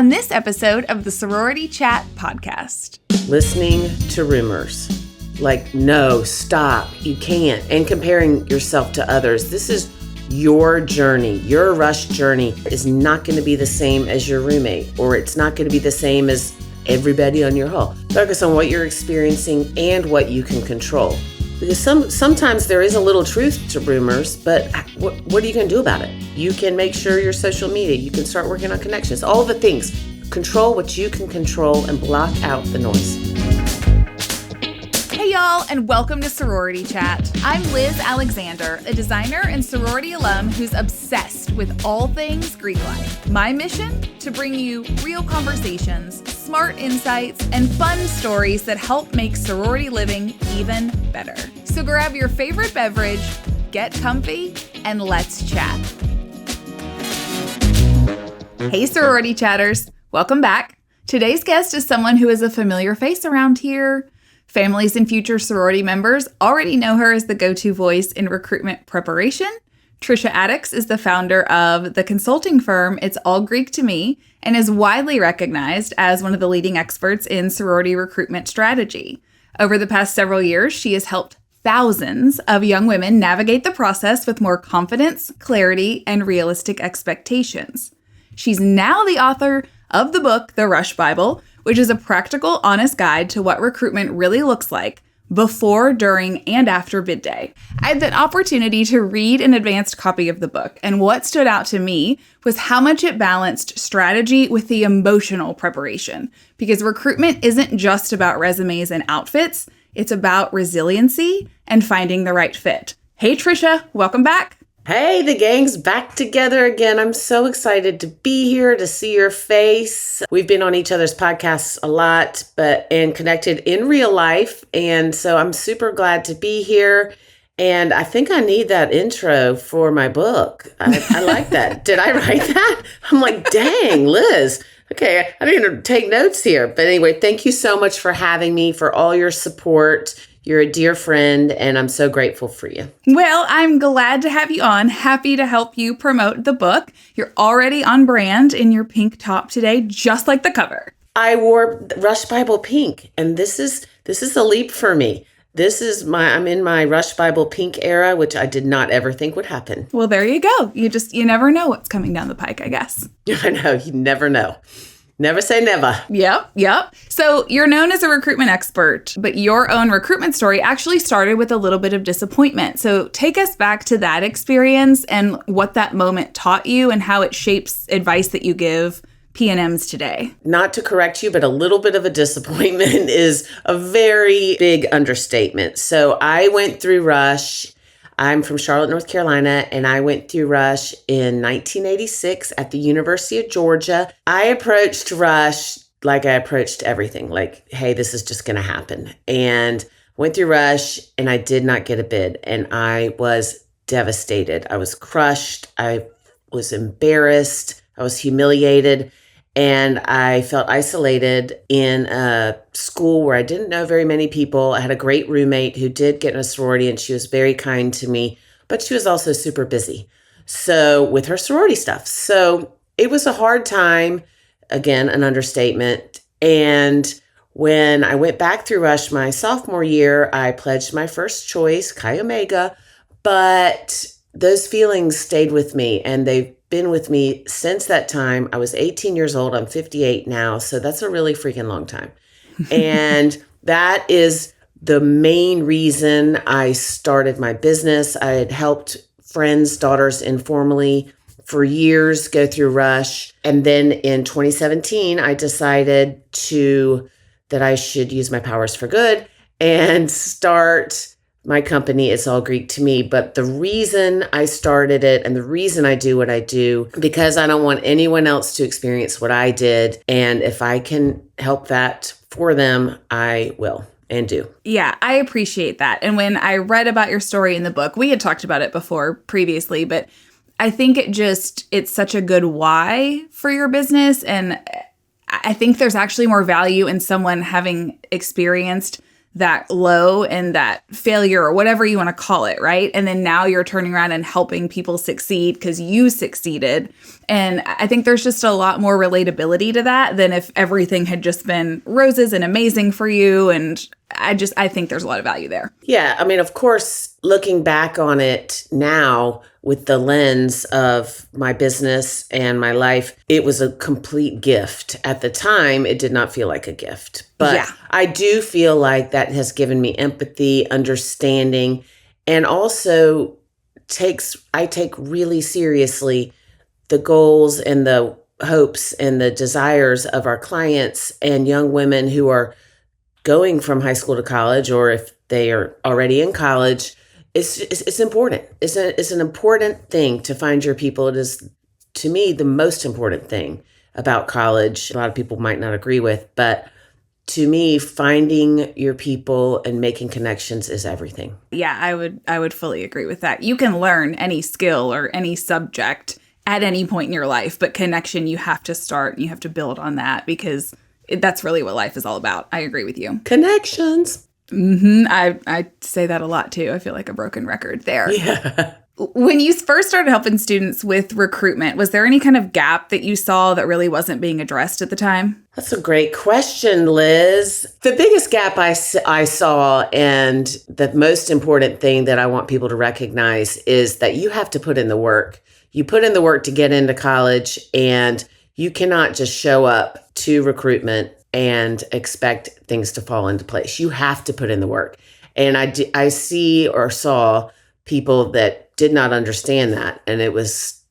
on this episode of the Sorority Chat podcast. Listening to rumors. Like, no, stop, you can't. And comparing yourself to others. This is your journey. Your rush journey is not going to be the same as your roommate, or it's not going to be the same as everybody on your hall. Focus on what you're experiencing and what you can control. Because sometimes there is a little truth to rumors, but what are you going to do about it? You can make sure your social media, you can start working on connections, all the things. Control what you can control and block out the noise. Hey y'all, and welcome to Sorority Chat. I'm Liz Alexander, a designer and sorority alum who's obsessed with all things Greek life. My mission? To bring you real conversations, smart insights, and fun stories that help make sorority living even better. So grab your favorite beverage, get comfy, and let's chat. Hey sorority chatters, welcome back. Today's guest is someone who is a familiar face around here. Families and future sorority members already know her as the go-to voice in recruitment preparation. Trisha Addicks is the founder of the consulting firm It's All Greek to Me and is widely recognized as one of the leading experts in sorority recruitment strategy. Over the past several years, she has helped thousands of young women navigate the process with more confidence, clarity, and realistic expectations. She's now the author of the book, The Rush Bible, which is a practical, honest guide to what recruitment really looks like before, during, and after bid day. I had the opportunity to read an advanced copy of the book, and what stood out to me was how much it balanced strategy with the emotional preparation, because recruitment isn't just about resumes and outfits, it's about resiliency and finding the right fit. Hey Trisha, welcome back. Hey, the gang's back together again. I'm so excited to be here, to see your face. We've been on each other's podcasts a lot, and connected in real life. And so I'm super glad to be here. And I think I need that intro for my book. I like that. Did I write that? I'm like, dang, Liz. Okay, I didn't take notes here. But anyway, thank you so much for having me, for all your support. You're a dear friend, and I'm so grateful for you. Well, I'm glad to have you on. Happy to help you promote the book. You're already on brand in your pink top today, just like the cover. I wore Rush Bible pink, and this is a leap for me. I'm in my Rush Bible pink era, which I did not ever think would happen. Well, there you go. You never know what's coming down the pike, I guess. I know, you never know. Never say never. Yep. So you're known as a recruitment expert, but your own recruitment story actually started with a little bit of disappointment. So take us back to that experience and what that moment taught you and how it shapes advice that you give PNMs today. Not to correct you, but a little bit of a disappointment is a very big understatement. So I went through Rush. I'm from Charlotte, North Carolina, and I went through Rush in 1986 at the University of Georgia. I approached Rush like I approached everything, like, hey, this is just going to happen. And went through Rush, and I did not get a bid, and I was devastated. I was crushed. I was embarrassed. I was humiliated. And I felt isolated in a school where I didn't know very many people. I had a great roommate who did get in a sorority, and she was very kind to me, but she was also super busy. So with her sorority stuff. So it was a hard time, again, an understatement. And when I went back through Rush my sophomore year, I pledged my first choice, Chi Omega, but those feelings stayed with me, and they've been with me since that time. I was 18 years old. I'm 58 now. So that's a really freaking long time. And that is the main reason I started my business. I had helped friends' daughters informally for years go through Rush. And then in 2017, I decided that I should use my powers for good and start my company. It's All Greek to Me. But the reason I started it and the reason I do what I do, because I don't want anyone else to experience what I did. And if I can help that for them, I will and do. Yeah, I appreciate that. And when I read about your story in the book, we had talked about it before previously, but I think it's such a good why for your business. And I think there's actually more value in someone having experienced that low and that failure or whatever you want to call it, right? And then now you're turning around and helping people succeed because you succeeded. And I think there's just a lot more relatability to that than if everything had just been roses and amazing for you. And I think there's a lot of value there. Yeah. I mean, of course, looking back on it now with the lens of my business and my life, it was a complete gift. At the time, it did not feel like a gift. But yeah. I do feel like that has given me empathy, understanding, and also I take really seriously the goals and the hopes and the desires of our clients and young women who are going from high school to college, or if they are already in college. It's important. It's an important thing to find your people. It is, to me, the most important thing about college. A lot of people might not agree with, but to me, finding your people and making connections is everything. Yeah, I would fully agree with that. You can learn any skill or any subject at any point in your life, but connection, you have to start and you have to build on that because that's really what life is all about. I agree with you. Connections. I say that a lot too. I feel like a broken record there. Yeah. When you first started helping students with recruitment, was there any kind of gap that you saw that really wasn't being addressed at the time? That's a great question, Liz. The biggest gap I saw, and the most important thing that I want people to recognize, is that you have to put in the work. You put in the work to get into college, and you cannot just show up to recruitment and expect things to fall into place. You have to put in the work. And I see or saw people that did not understand that. And it was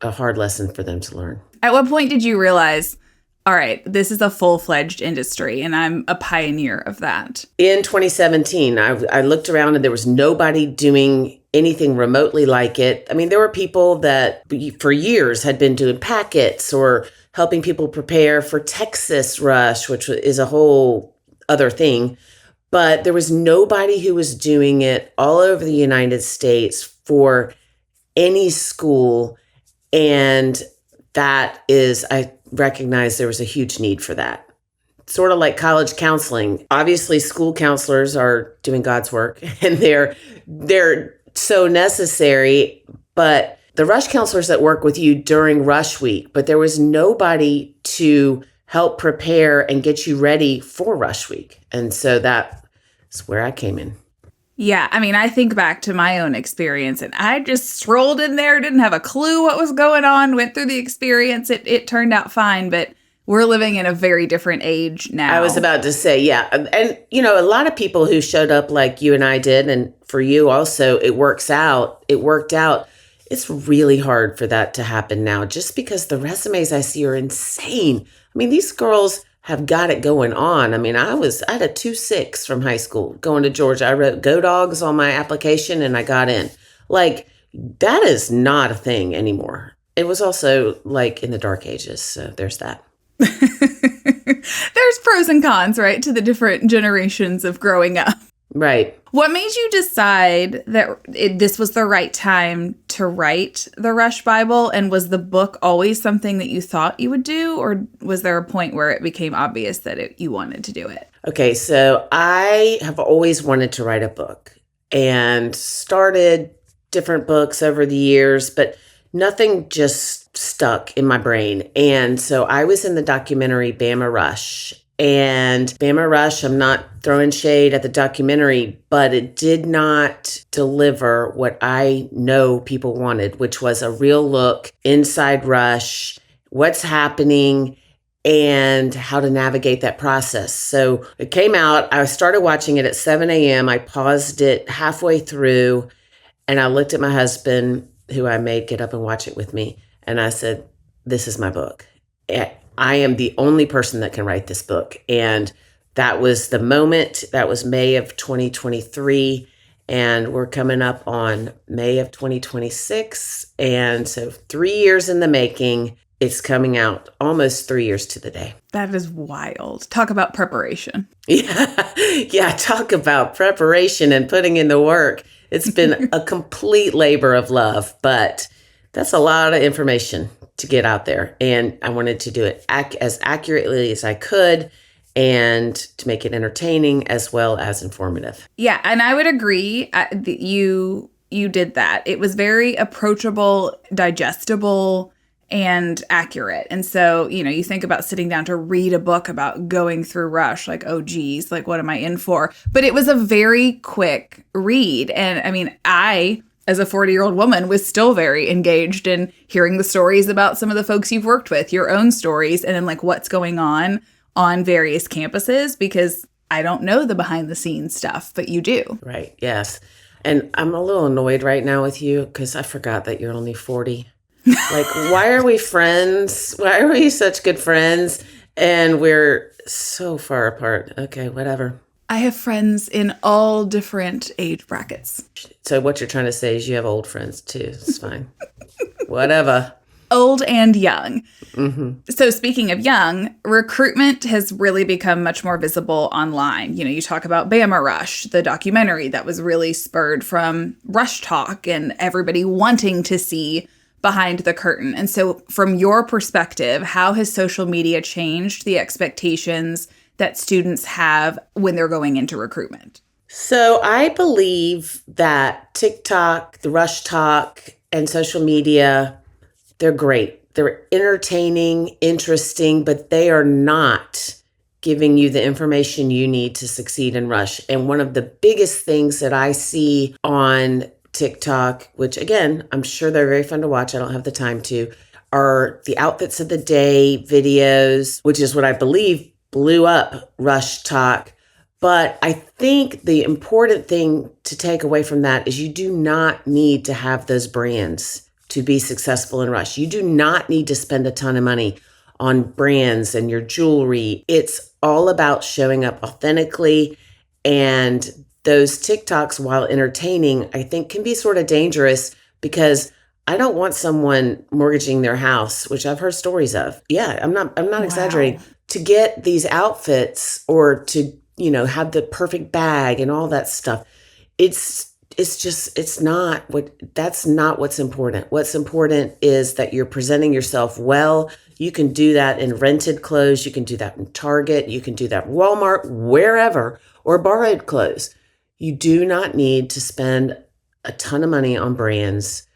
a hard lesson for them to learn. At what point did you realize, all right, this is a full-fledged industry and I'm a pioneer of that? In 2017, I looked around and there was nobody doing anything remotely like it. I mean, there were people that for years had been doing packets or helping people prepare for Texas Rush, which is a whole other thing. But there was nobody who was doing it all over the United States for any school. And I recognize there was a huge need for that. Sort of like college counseling. Obviously, school counselors are doing God's work and they're so necessary, but the rush counselors that work with you during rush week, but there was nobody to help prepare and get you ready for rush week. And so that's where I came in. Yeah, I mean, I think back to my own experience and I just strolled in there, didn't have a clue what was going on, went through the experience. It turned out fine, but we're living in a very different age now. I was about to say, yeah. And, a lot of people who showed up like you and I did, and for you also, it worked out. It's really hard for that to happen now just because the resumes I see are insane. I mean, these girls have got it going on. I mean, I had a 2.6 from high school going to Georgia. I wrote Go Dogs on my application and I got in. Like, that is not a thing anymore. It was also like in the dark ages. So there's that. There's pros and cons, right, to the different generations of growing up. Right. What made you decide that this was the right time to write the Rush Bible? And was the book always something that you thought you would do? Or was there a point where it became obvious that you wanted to do it? Okay, so I have always wanted to write a book and started different books over the years, but nothing just stuck in my brain. And so I was in the documentary Bama Rush. And Bama Rush, I'm not throwing shade at the documentary, but it did not deliver what I know people wanted, which was a real look inside Rush, what's happening, and how to navigate that process. So it came out. I started watching it at 7 a.m. I paused it halfway through, and I looked at my husband, who I made get up and watch it with me, and I said, this is my book. I am the only person that can write this book. And that was the moment. That was May of 2023. And we're coming up on May of 2026. And so 3 years in the making. It's coming out almost 3 years to the day. That is wild. Talk about preparation. Yeah. Talk about preparation and putting in the work. It's been a complete labor of love, but that's a lot of information to get out there. And I wanted to do it as accurately as I could and to make it entertaining as well as informative. Yeah, and I would agree that you did that. It was very approachable, digestible, and accurate. And so, you think about sitting down to read a book about going through Rush, like, oh, geez, like, what am I in for? But it was a very quick read. And I mean, I, as a 40-year-old woman, was still very engaged in hearing the stories about some of the folks you've worked with, your own stories, and then like what's going on various campuses, because I don't know the behind the scenes stuff, but you do. Right. Yes. And I'm a little annoyed right now with you because I forgot that you're only 40. Like, why are we friends? Why are we such good friends? And we're so far apart. Okay, whatever. I have friends in all different age brackets. So what you're trying to say is you have old friends too. It's fine. Whatever. Old and young. Mm-hmm. So speaking of young, recruitment has really become much more visible online. You talk about Bama Rush, the documentary that was really spurred from Rush Talk and everybody wanting to see behind the curtain. And so from your perspective, how has social media changed the expectations that students have when they're going into recruitment? So I believe that TikTok, the Rush Talk, and social media, they're great. They're entertaining, interesting, but they are not giving you the information you need to succeed in Rush. And one of the biggest things that I see on TikTok, which again, I'm sure they're very fun to watch, I don't have the time to, are the outfits of the day videos, which is what I believe blew up Rush Talk. But I think the important thing to take away from that is you do not need to have those brands to be successful in Rush. You do not need to spend a ton of money on brands and your jewelry. It's all about showing up authentically. And those TikToks, while entertaining, I think can be sort of dangerous because I don't want someone mortgaging their house, which I've heard stories of. Yeah, I'm not Wow. exaggerating. To get these outfits or to, have the perfect bag and all that stuff. That's not what's important. What's important is that you're presenting yourself well. You can do that in rented clothes. You can do that in Target. You can do that in Walmart, wherever, or borrowed clothes. You do not need to spend a ton of money on brands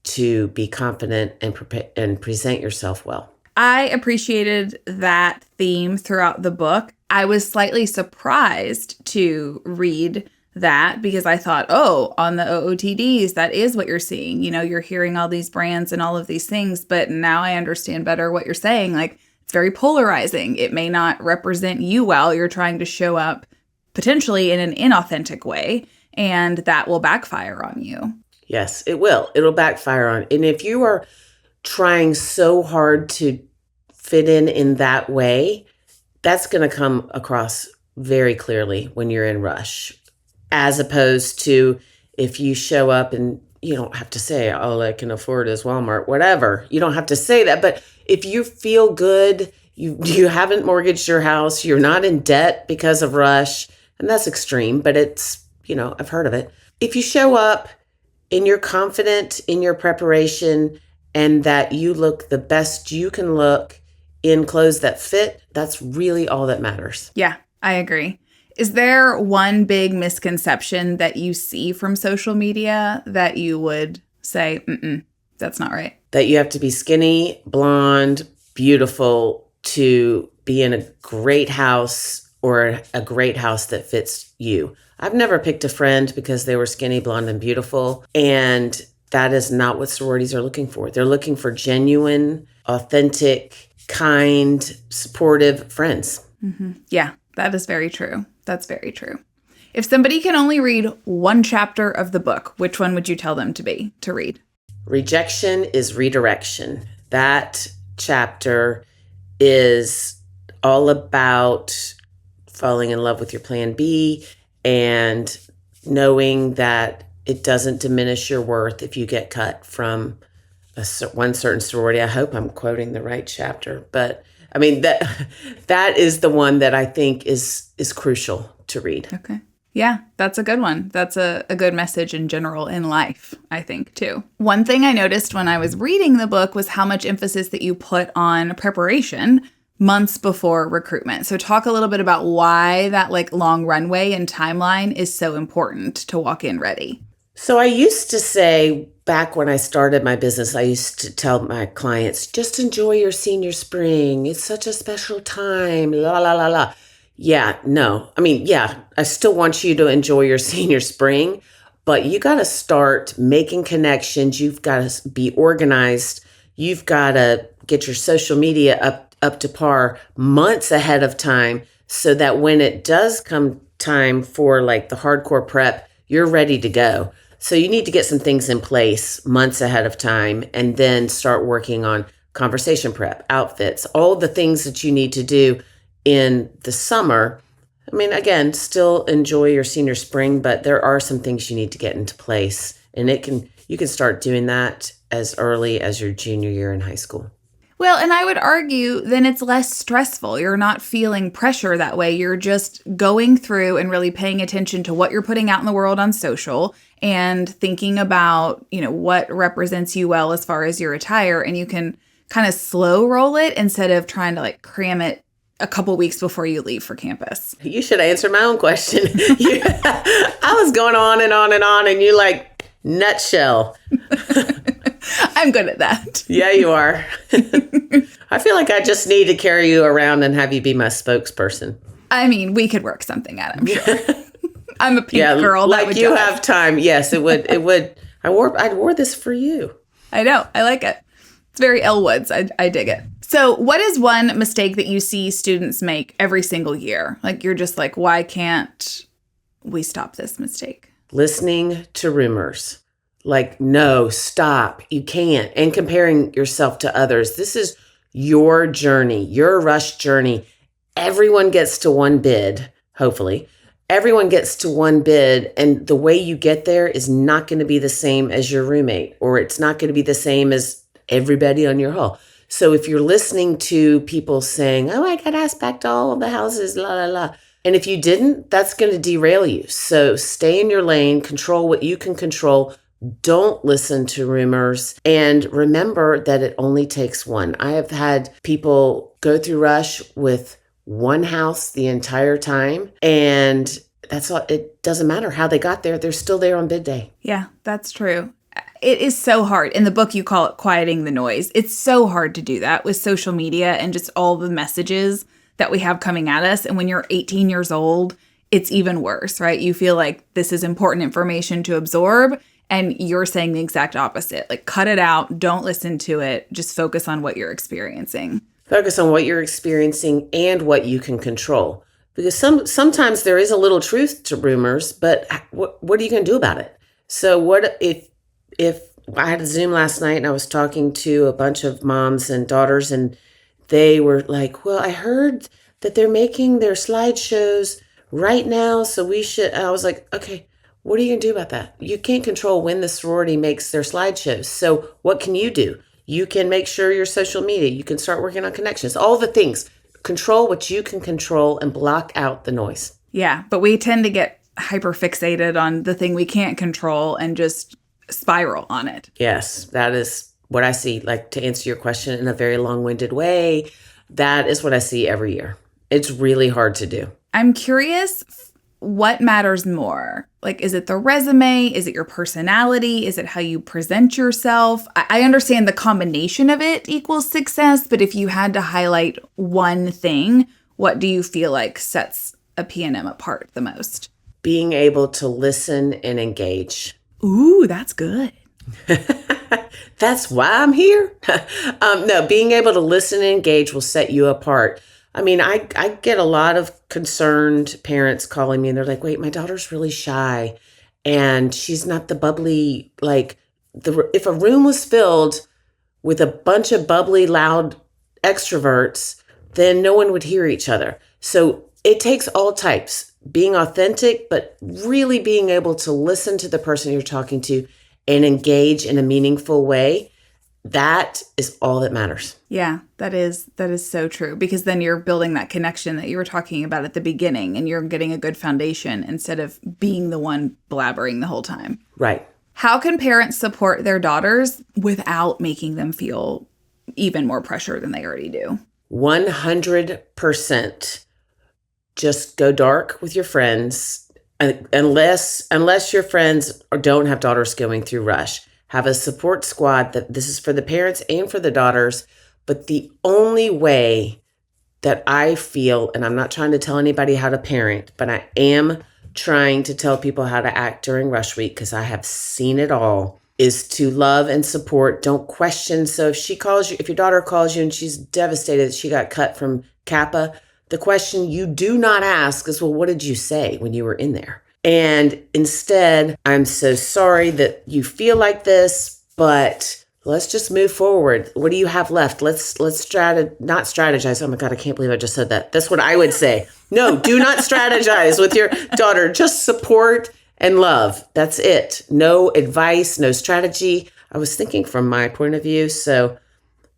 to be confident and present yourself well. I appreciated that theme throughout the book. I was slightly surprised to read that because I thought, on the OOTDs, that is what you're seeing. You're hearing all these brands and all of these things, but now I understand better what you're saying. Like, it's very polarizing. It may not represent you well. You're trying to show up potentially in an inauthentic way, and that will backfire on you. Yes, it will. It'll backfire on. And if you are trying so hard to fit in that way, that's going to come across very clearly when you're in Rush, as opposed to if you show up and you don't have to say, all I can afford is Walmart, whatever. You don't have to say that. But if you feel good, you haven't mortgaged your house, you're not in debt because of Rush, and that's extreme, but it's, I've heard of it. If you show up and you're confident in your preparation and that you look the best you can look in clothes that fit, that's really all that matters. Yeah, I agree. Is there one big misconception that you see from social media that you would say, that's not right? That you have to be skinny, blonde, beautiful to be in a great house or a great house that fits you. I've never picked a friend because they were skinny, blonde, and beautiful. And that is not what sororities are looking for. They're looking for genuine, authentic, kind, supportive friends. Mm-hmm. Yeah, that is very true. That's very true. If somebody can only read one chapter of the book, which one would you tell them to read? Rejection is redirection. That chapter is all about falling in love with your plan B and knowing that it doesn't diminish your worth if you get cut from one certain sorority. I hope I'm quoting the right chapter, but I mean, that is the one that I think is crucial to read. Okay. Yeah, that's a good one. That's a good message in general in life, I think, too. One thing I noticed when I was reading the book was how much emphasis that you put on preparation months before recruitment. So talk a little bit about why that like long runway and timeline is so important to walk in ready. So I used to say back when I started my business, I used to tell my clients, just enjoy your senior spring. It's such a special time. La, la, la, la. Yeah, no. I mean, yeah, I still want you to enjoy your senior spring, but you got to start making connections. You've got to be organized. You've got to get your social media up to par months ahead of time so that when it does come time for like the hardcore prep, you're ready to go. So you need to get some things in place months ahead of time and then start working on conversation prep, outfits, all the things that you need to do in the summer. I mean, again, still enjoy your senior spring, but there are some things you need to get into place. And you can start doing that as early as your junior year in high school. Well, and I would argue then it's less stressful. You're not feeling pressure that way. You're just going through and really paying attention to what you're putting out in the world on social and thinking about, what represents you well as far as your attire. And you can kind of slow roll it instead of trying to like cram it a couple weeks before you leave for campus. You should answer my own question. I was going on and on and on, and you like nutshell. I'm good at that. Yeah, you are. I feel like I just need to carry you around and have you be my spokesperson. I mean, we could work something out, I'm sure. I'm a pink girl. Like you have time. Yes, it would. It would. I wore this for you. I know. I like it. It's very Elwoods. I dig it. So what is one mistake that you see students make every single year? Like you're just like, why can't we stop this mistake? Listening to rumors. Like, no, stop. You can't. And comparing yourself to others. This is your journey, your rush journey. Everyone gets to one bid, hopefully. Everyone gets to one bid. And the way you get there is not going to be the same as your roommate, or it's not going to be the same as everybody on your hall. So if you're listening to people saying, oh, I got asked back to all of the houses, la, la, la. And if you didn't, that's going to derail you. So stay in your lane, control what you can control. Don't listen to rumors, and remember that it only takes one. I have had people go through rush with one house the entire time, and that's all. It doesn't matter how they got there. They're still there on bid day. Yeah, that's true. It is so hard. In the book, you call it quieting the noise. It's so hard to do that with social media and just all the messages that we have coming at us. And when you're 18 years old, it's even worse, right? You feel like this is important information to absorb. And you're saying the exact opposite. Like, cut it out. Don't listen to it. Just focus on what you're experiencing. Focus on what you're experiencing and what you can control. Because sometimes there is a little truth to rumors, but what are you going to do about it? So what if I had a Zoom last night and I was talking to a bunch of moms and daughters, and they were like, well, I heard that they're making their slideshows right now, so we should. I was like, okay. What are you going to do about that? You can't control when the sorority makes their slideshows. So what can you do? You can make sure your social media, you can start working on connections, all the things. Control what you can control and block out the noise. Yeah, but we tend to get hyper fixated on the thing we can't control and just spiral on it. Yes, that is what I see. Like, to answer your question in a very long-winded way, that is what I see every year. It's really hard to do. I'm curious, what matters more? Like, is it the resume? Is it your personality? Is it how you present yourself? I understand the combination of it equals success, but if you had to highlight one thing, what do you feel like sets a PNM apart the most? Being able to listen and engage. Ooh, that's good. That's why I'm here. No, being able to listen and engage will set you apart. I mean, I get a lot of concerned parents calling me, and they're like, wait, my daughter's really shy and she's not the bubbly, like if a room was filled with a bunch of bubbly, loud extroverts, then no one would hear each other. So it takes all types, being authentic, but really being able to listen to the person you're talking to and engage in a meaningful way. That is all that matters. Yeah, that is so true, because then you're building that connection that you were talking about at the beginning, and you're getting a good foundation instead of being the one blabbering the whole time. Right. How can parents support their daughters without making them feel even more pressure than they already do? 100% just go dark with your friends, unless your friends don't have daughters going through Rush. Have a support squad that this is for the parents and for the daughters. But the only way that I feel, and I'm not trying to tell anybody how to parent, but I am trying to tell people how to act during Rush Week because I have seen it all, is to love and support. Don't question. So if your daughter calls you and she's devastated that she got cut from Kappa, the question you do not ask is, well, what did you say when you were in there? And instead, I'm so sorry that you feel like this, but let's just move forward. What do you have left? Let's not strategize. Oh my God, I can't believe I just said that. That's what I would say. No, do not strategize with your daughter. Just support and love. That's it. No advice, no strategy. I was thinking from my point of view, so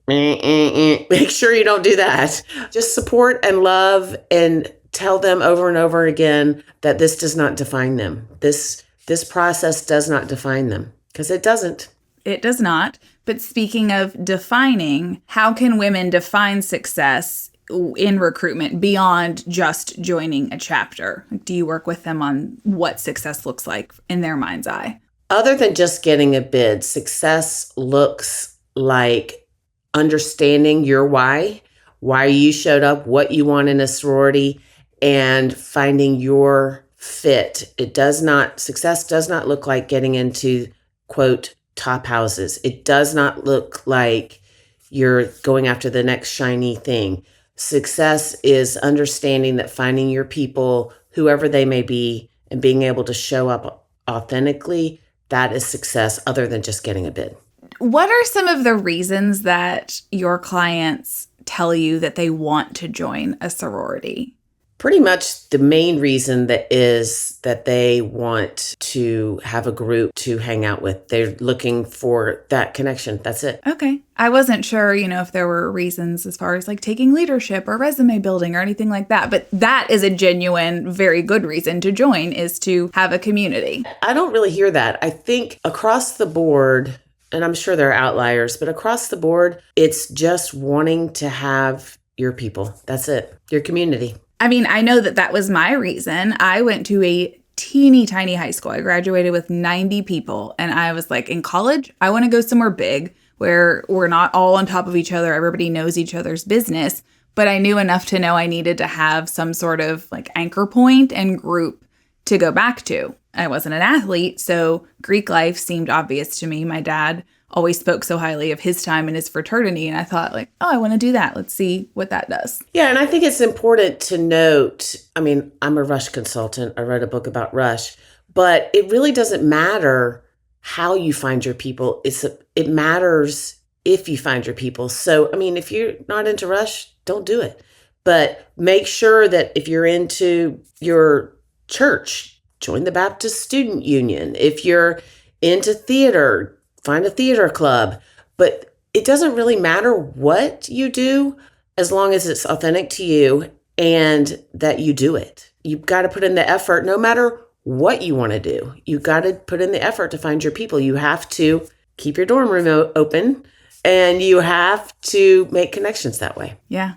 make sure you don't do that. Just support and love and tell them over and over again that this does not define them. This process does not define them, because it doesn't. It does not. But speaking of defining, how can women define success in recruitment beyond just joining a chapter? Do you work with them on what success looks like in their mind's eye? Other than just getting a bid, success looks like understanding your why you showed up, what you want in a sorority, and finding your fit. Success does not look like getting into, quote, top houses. It does not look like you're going after the next shiny thing. Success is understanding that finding your people, whoever they may be, and being able to show up authentically, that is success, other than just getting a bid. What are some of the reasons that your clients tell you that they want to join a sorority? Pretty much the main reason that is that they want to have a group to hang out with. They're looking for that connection. That's it. Okay. I wasn't sure, if there were reasons as far as like taking leadership or resume building or anything like that. But that is a genuine, very good reason to join, is to have a community. I don't really hear that. I think across the board, and I'm sure there are outliers, but across the board, it's just wanting to have your people. That's it. Your community. I mean, I know that was my reason. I went to a teeny tiny high school. I graduated with 90 people. And I was like, in college, I want to go somewhere big where we're not all on top of each other. Everybody knows each other's business. But I knew enough to know I needed to have some sort of like anchor point and group to go back to. I wasn't an athlete, so Greek life seemed obvious to me. My dad always spoke so highly of his time in his fraternity. And I thought like, I want to do that. Let's see what that does. Yeah. And I think it's important to note, I'm a Rush consultant. I wrote a book about Rush, but it really doesn't matter how you find your people. It matters if you find your people. So, if you're not into Rush, don't do it. But make sure that if you're into your church, join the Baptist Student Union. If you're into theater, find a theater club. But it doesn't really matter what you do as long as it's authentic to you and that you do it. You've got to put in the effort no matter what you want to do. You've got to put in the effort to find your people. You have to keep your dorm room open and you have to make connections that way. Yeah.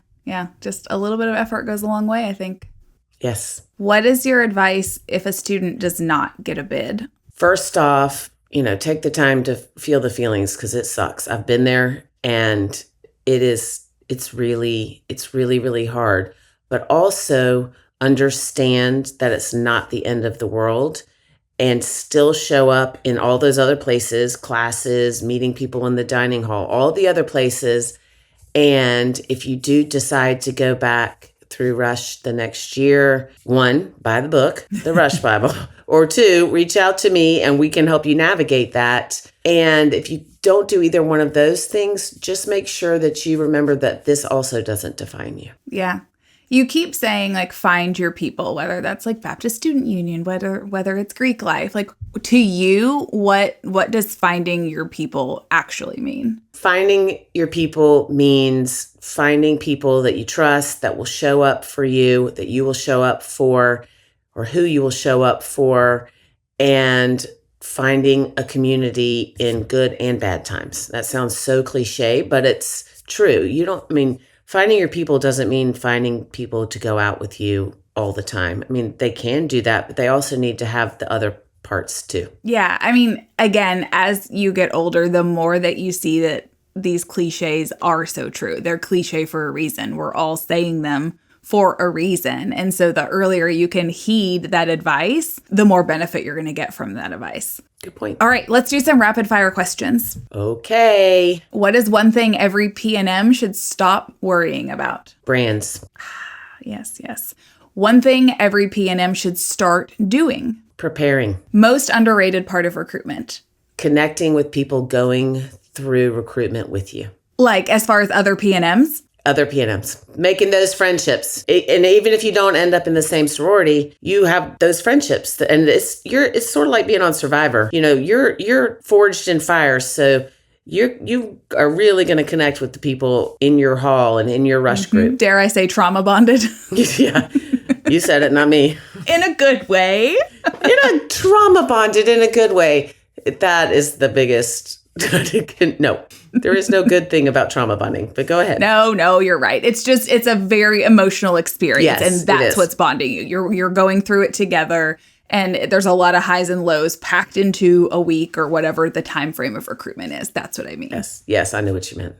Just a little bit of effort goes a long way, I think. Yes. What is your advice if a student does not get a bid? First off, take the time to feel the feelings because it sucks. I've been there and it's really, really hard. But also understand that it's not the end of the world and still show up in all those other places, classes, meeting people in the dining hall, all the other places. And if you do decide to go back through Rush the next year, 1, buy the book, the Rush Bible, or 2, reach out to me and we can help you navigate that. And if you don't do either one of those things, just make sure that you remember that this also doesn't define you. Yeah. You keep saying like find your people, whether that's like Baptist Student Union, whether it's Greek life. Like to you, what does finding your people actually mean? Finding your people means finding people that you trust, that will show up for you, that you will show up for, or who you will show up for, and finding a community in good and bad times. That sounds so cliche, but it's true. finding your people doesn't mean finding people to go out with you all the time. I mean, they can do that, but they also need to have the other parts too. Yeah. I mean, again, as you get older, the more that you see that these cliches are so true. They're cliche for a reason. We're all saying them for a reason. And so the earlier you can heed that advice, the more benefit you're going to get from that advice. Good point. All right, let's do some rapid fire questions. Okay. What is one thing every PNM should stop worrying about? Brands. Yes. One thing every PNM should start doing. Preparing. Most underrated part of recruitment. Connecting with people going through recruitment with you. Like as far as other PNMs? Other PNMs, making those friendships. And even if you don't end up in the same sorority, you have those friendships. And it's sort of like being on Survivor. You know, you're forged in fire. So you are really going to connect with the people in your hall and in your rush group. Dare I say trauma bonded? Yeah, you said it, not me. In a good way. In a trauma bonded in a good way. That is the biggest. No, there is no good thing about trauma bonding, but go ahead. No, you're right. It's a very emotional experience. Yes, and that's what's bonding you. You're going through it together, and there's a lot of highs and lows packed into a week or whatever the time frame of recruitment is. That's what I mean. Yes, I knew what you meant.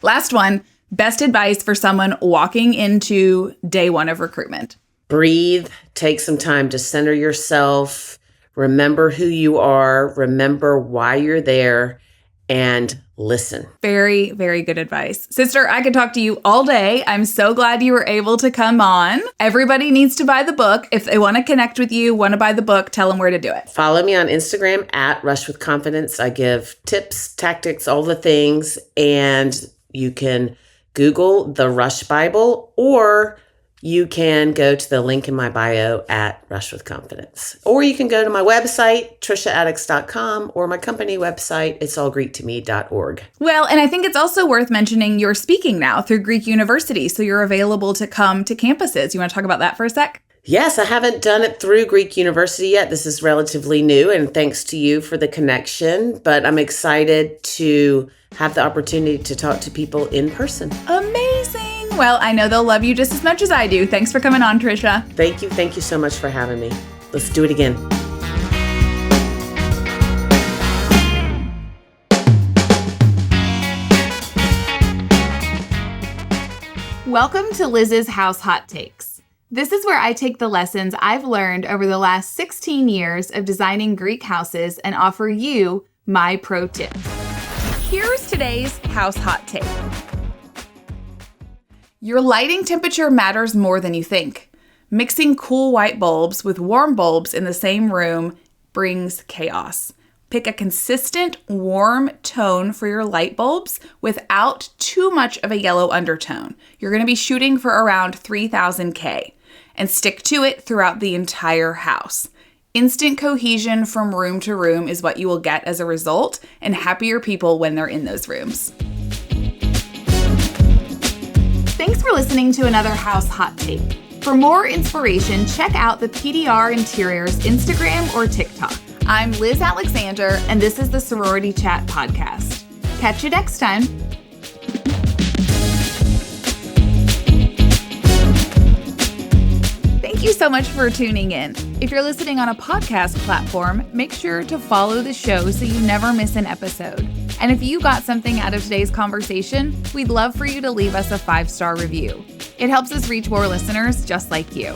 Last one, best advice for someone walking into day one of recruitment. Breathe, take some time to center yourself. Remember who you are, remember why you're there, and listen. Very, very good advice. Sister, I could talk to you all day. I'm so glad you were able to come on. Everybody needs to buy the book. If they want to connect with you, want to buy the book, tell them where to do it. Follow me on Instagram at Rush with Confidence. I give tips, tactics, all the things, and you can Google the Rush Bible, or you can go to the link in my bio at Rush with Confidence. Or you can go to my website, TrishaAddicks.com, or my company website, itsallgreektome.org. Well, and I think it's also worth mentioning you're speaking now through Greek University, so you're available to come to campuses. You want to talk about that for a sec? Yes, I haven't done it through Greek University yet. This is relatively new, and thanks to you for the connection. But I'm excited to have the opportunity to talk to people in person. Amazing. Well, I know they'll love you just as much as I do. Thanks for coming on, Trisha. Thank you. Thank you so much for having me. Let's do it again. Welcome to Liz's House Hot Takes. This is where I take the lessons I've learned over the last 16 years of designing Greek houses and offer you my pro tips. Here's today's house hot take. Your lighting temperature matters more than you think. Mixing cool white bulbs with warm bulbs in the same room brings chaos. Pick a consistent, warm tone for your light bulbs without too much of a yellow undertone. You're going to be shooting for around 3000 K, and stick to it throughout the entire house. Instant cohesion from room to room is what you will get as a result, and happier people when they're in those rooms. Thanks for listening to another House Hot Take. For more inspiration, check out the PDR Interiors Instagram or TikTok. I'm Liz Alexander, and this is the Sorority Chat podcast. Catch you next time. Thank you so much for tuning in. If you're listening on a podcast platform, make sure to follow the show so you never miss an episode. And if you got something out of today's conversation, we'd love for you to leave us a 5-star review. It helps us reach more listeners just like you.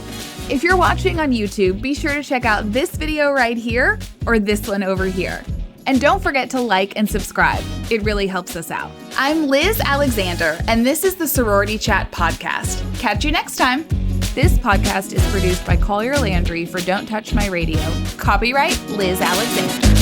If you're watching on YouTube, be sure to check out this video right here or this one over here. And don't forget to like and subscribe. It really helps us out. I'm Liz Alexander, and this is the Sorority Chat podcast. Catch you next time. This podcast is produced by Collier Landry for Don't Touch My Radio. Copyright Liz Alexander.